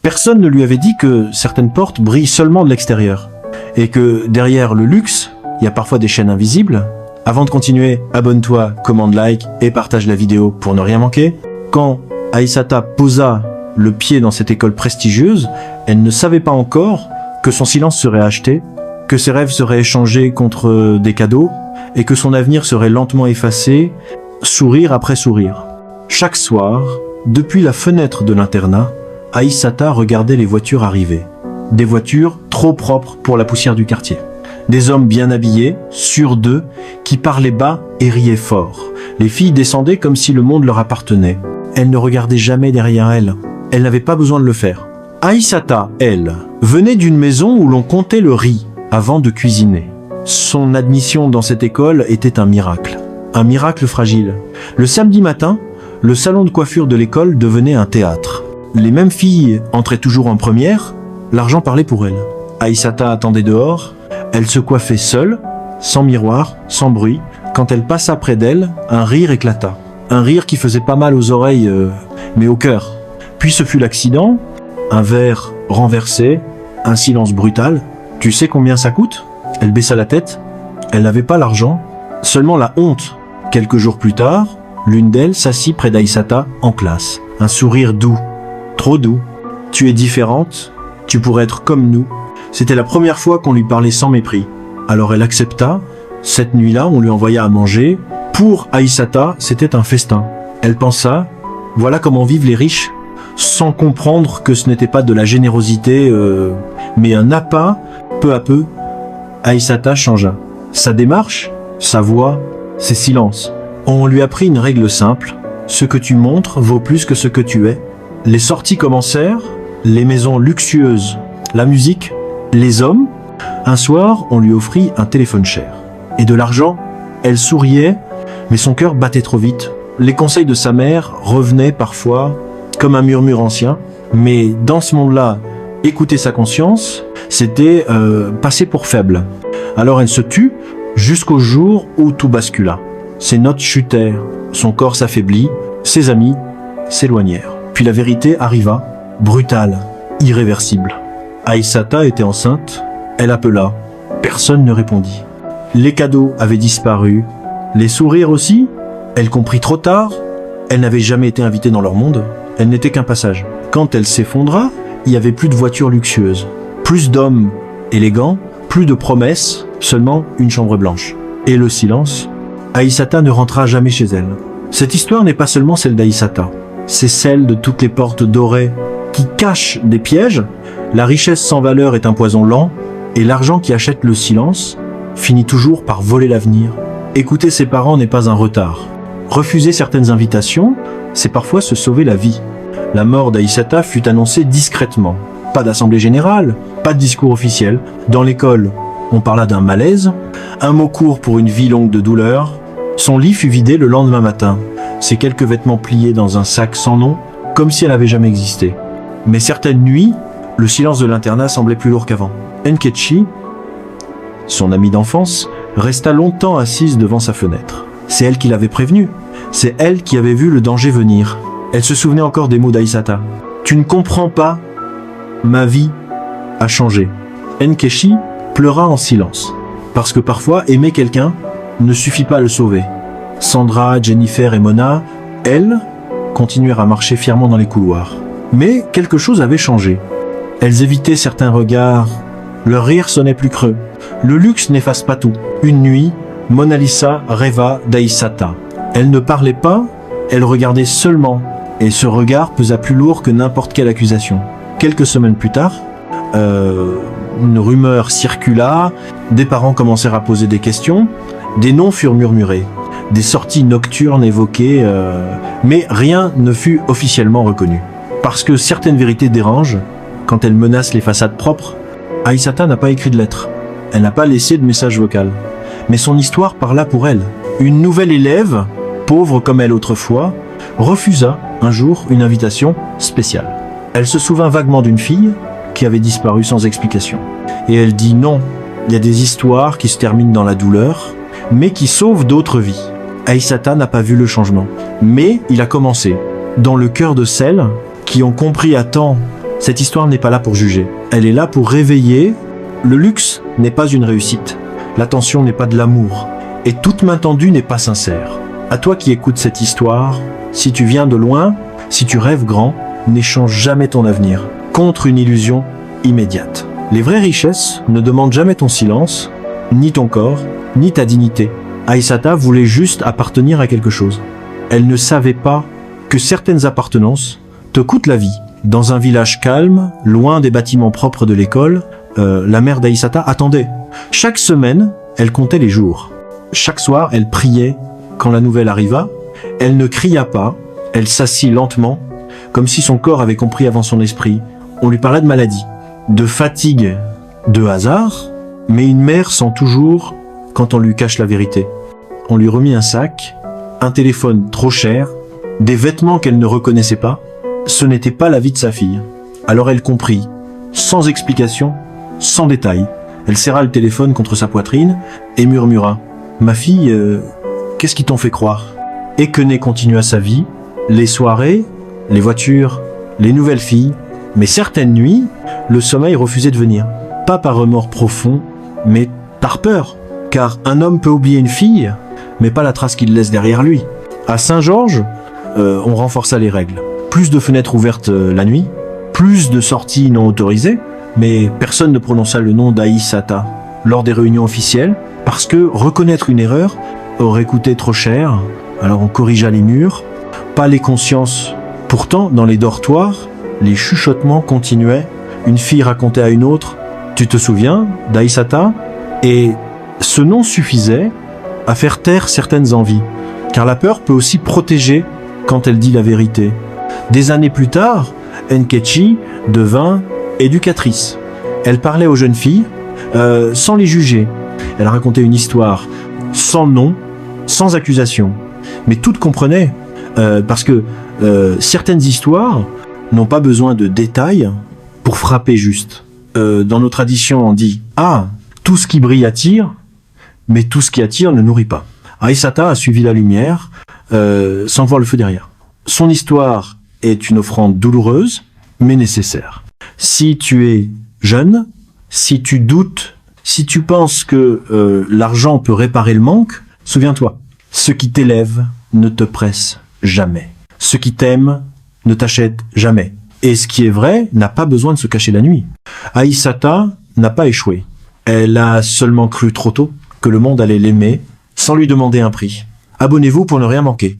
Personne ne lui avait dit que certaines portes brillent seulement de l'extérieur. Et que derrière le luxe, il y a parfois des chaînes invisibles. Avant de continuer, abonne-toi, commande like et partage la vidéo pour ne rien manquer. Quand Aïssata posa le pied dans cette école prestigieuse, elle ne savait pas encore que son silence serait acheté, que ses rêves seraient échangés contre des cadeaux et que son avenir serait lentement effacé, sourire après sourire. Chaque soir, depuis la fenêtre de l'internat, Aïssata regardait les voitures arriver. Des voitures trop propres pour la poussière du quartier. Des hommes bien habillés, sûrs d'eux, qui parlaient bas et riaient fort. Les filles descendaient comme si le monde leur appartenait. Elle ne regardait jamais derrière elle. Elle n'avait pas besoin de le faire. Aïssata, elle, venait d'une maison où l'on comptait le riz avant de cuisiner. Son admission dans cette école était un miracle fragile. Le samedi matin, le salon de coiffure de l'école devenait un théâtre. Les mêmes filles entraient toujours en première, l'argent parlait pour elle. Aïssata attendait dehors, elle se coiffait seule, sans miroir, sans bruit. Quand elle passa près d'elle, un rire éclata. Un rire qui faisait pas mal aux oreilles, mais au cœur. Puis ce fut l'accident, un verre renversé, un silence brutal. « Tu sais combien ça coûte ?» Elle baissa la tête. Elle n'avait pas l'argent, seulement la honte. Quelques jours plus tard, l'une d'elles s'assit près d'Aïssata en classe. Un sourire doux, trop doux. « Tu es différente, tu pourrais être comme nous. » C'était la première fois qu'on lui parlait sans mépris. Alors elle accepta. Cette nuit-là, on lui envoya à manger. Pour Aïssata, c'était un festin. Elle pensa, voilà comment vivent les riches, sans comprendre que ce n'était pas de la générosité, mais un appât. Peu à peu, Aïssata changea. Sa démarche, sa voix, ses silences. On lui apprit une règle simple. Ce que tu montres vaut plus que ce que tu es. Les sorties commencèrent, les maisons luxueuses, la musique, les hommes. Un soir, on lui offrit un téléphone cher. Et de l'argent, elle souriait, mais son cœur battait trop vite. Les conseils de sa mère revenaient parfois comme un murmure ancien. Mais dans ce monde-là, écouter sa conscience, c'était passer pour faible. Alors elle se tut jusqu'au jour où tout bascula. Ses notes chutèrent, son corps s'affaiblit, ses amis s'éloignèrent. Puis la vérité arriva, brutale, irréversible. Aïssata était enceinte, elle appela, personne ne répondit. Les cadeaux avaient disparu, les sourires aussi. Elle comprit trop tard, elle n'avait jamais été invitée dans leur monde, elle n'était qu'un passage. Quand elle s'effondra, il n'y avait plus de voitures luxueuses, plus d'hommes élégants, plus de promesses, seulement une chambre blanche. Et le silence. Aïssata ne rentra jamais chez elle. Cette histoire n'est pas seulement celle d'Aïssata, c'est celle de toutes les portes dorées qui cachent des pièges. La richesse sans valeur est un poison lent, et l'argent qui achète le silence finit toujours par voler l'avenir. Écouter ses parents n'est pas un retard. Refuser certaines invitations, c'est parfois se sauver la vie. La mort d'Aïssata fut annoncée discrètement. Pas d'assemblée générale, pas de discours officiel. Dans l'école, on parla d'un malaise, un mot court pour une vie longue de douleur. Son lit fut vidé le lendemain matin. Ses quelques vêtements pliés dans un sac sans nom, comme si elle n'avait jamais existé. Mais certaines nuits, le silence de l'internat semblait plus lourd qu'avant. Nkechi, son amie d'enfance, resta longtemps assise devant sa fenêtre. C'est elle qui l'avait prévenue. C'est elle qui avait vu le danger venir. Elle se souvenait encore des mots d'Aïssata. « Tu ne comprends pas, ma vie a changé. » Nkechi pleura en silence. Parce que parfois, aimer quelqu'un ne suffit pas à le sauver. Sandra, Jennifer et Mona, elles, continuèrent à marcher fièrement dans les couloirs. Mais quelque chose avait changé. Elles évitaient certains regards. Leur rire sonnait plus creux. Le luxe n'efface pas tout. Une nuit, Mona Lisa rêva d'Aïssata. Elle ne parlait pas, elle regardait seulement. Et ce regard pesa plus lourd que n'importe quelle accusation. Quelques semaines plus tard, une rumeur circula, des parents commencèrent à poser des questions, des noms furent murmurés, des sorties nocturnes évoquées, mais rien ne fut officiellement reconnu. Parce que certaines vérités dérangent, quand elles menacent les façades propres, Aïssata n'a pas écrit de lettre, elle n'a pas laissé de message vocal. Mais son histoire parla pour elle. Une nouvelle élève, pauvre comme elle autrefois, refusa un jour une invitation spéciale. Elle se souvint vaguement d'une fille qui avait disparu sans explication. Et elle dit non, il y a des histoires qui se terminent dans la douleur, mais qui sauvent d'autres vies. Aïssata n'a pas vu le changement, mais il a commencé. Dans le cœur de celles qui ont compris à temps Cette histoire n'est pas là pour juger. Elle est là pour réveiller. Le luxe n'est pas une réussite. L'attention n'est pas de l'amour. Et toute main tendue n'est pas sincère. À toi qui écoutes cette histoire, si tu viens de loin, si tu rêves grand, n'échange jamais ton avenir contre une illusion immédiate. Les vraies richesses ne demandent jamais ton silence, ni ton corps, ni ta dignité. Aïssata voulait juste appartenir à quelque chose. Elle ne savait pas que certaines appartenances te coûtent la vie. Dans un village calme, loin des bâtiments propres de l'école, la mère d'Aïssata attendait. Chaque semaine, elle comptait les jours. Chaque soir, elle priait quand la nouvelle arriva. Elle ne cria pas, elle s'assit lentement, comme si son corps avait compris avant son esprit. On lui parlait de maladie, de fatigue, de hasard, mais une mère sent toujours quand on lui cache la vérité. On lui remit un sac, un téléphone trop cher, des vêtements qu'elle ne reconnaissait pas. Ce n'était pas la vie de sa fille. Alors elle comprit, sans explication, sans détail. Elle serra le téléphone contre sa poitrine et murmura « Ma fille, qu'est-ce qui t'en fait croire ?» Et Kené continua sa vie, les soirées, les voitures, les nouvelles filles, mais certaines nuits, le sommeil refusait de venir. Pas par remords profond, mais par peur. Car un homme peut oublier une fille, mais pas la trace qu'il laisse derrière lui. À Saint-Georges, on renforça les règles. Plus de fenêtres ouvertes la nuit, plus de sorties non autorisées, mais personne ne prononça le nom d'Aïssata lors des réunions officielles, parce que reconnaître une erreur aurait coûté trop cher, alors on corrigea les murs, pas les consciences. Pourtant, dans les dortoirs, les chuchotements continuaient. Une fille racontait à une autre « Tu te souviens d'Aïssata ?» Et ce nom suffisait à faire taire certaines envies, car la peur peut aussi protéger quand elle dit la vérité. Des années plus tard, Nkechi devint éducatrice. Elle parlait aux jeunes filles sans les juger. Elle racontait une histoire sans nom, sans accusation. Mais toutes comprenaient, parce que certaines histoires n'ont pas besoin de détails pour frapper juste. Dans nos traditions, on dit « Ah, tout ce qui brille attire, mais tout ce qui attire ne nourrit pas. » Aïssata a suivi la lumière sans voir le feu derrière. Son histoire est une offrande douloureuse, mais nécessaire. Si tu es jeune, si tu doutes, si tu penses que l'argent peut réparer le manque, souviens-toi, ce qui t'élève ne te presse jamais. Ce qui t'aime ne t'achète jamais. Et ce qui est vrai n'a pas besoin de se cacher la nuit. Aïssata n'a pas échoué. Elle a seulement cru trop tôt que le monde allait l'aimer sans lui demander un prix. Abonnez-vous pour ne rien manquer.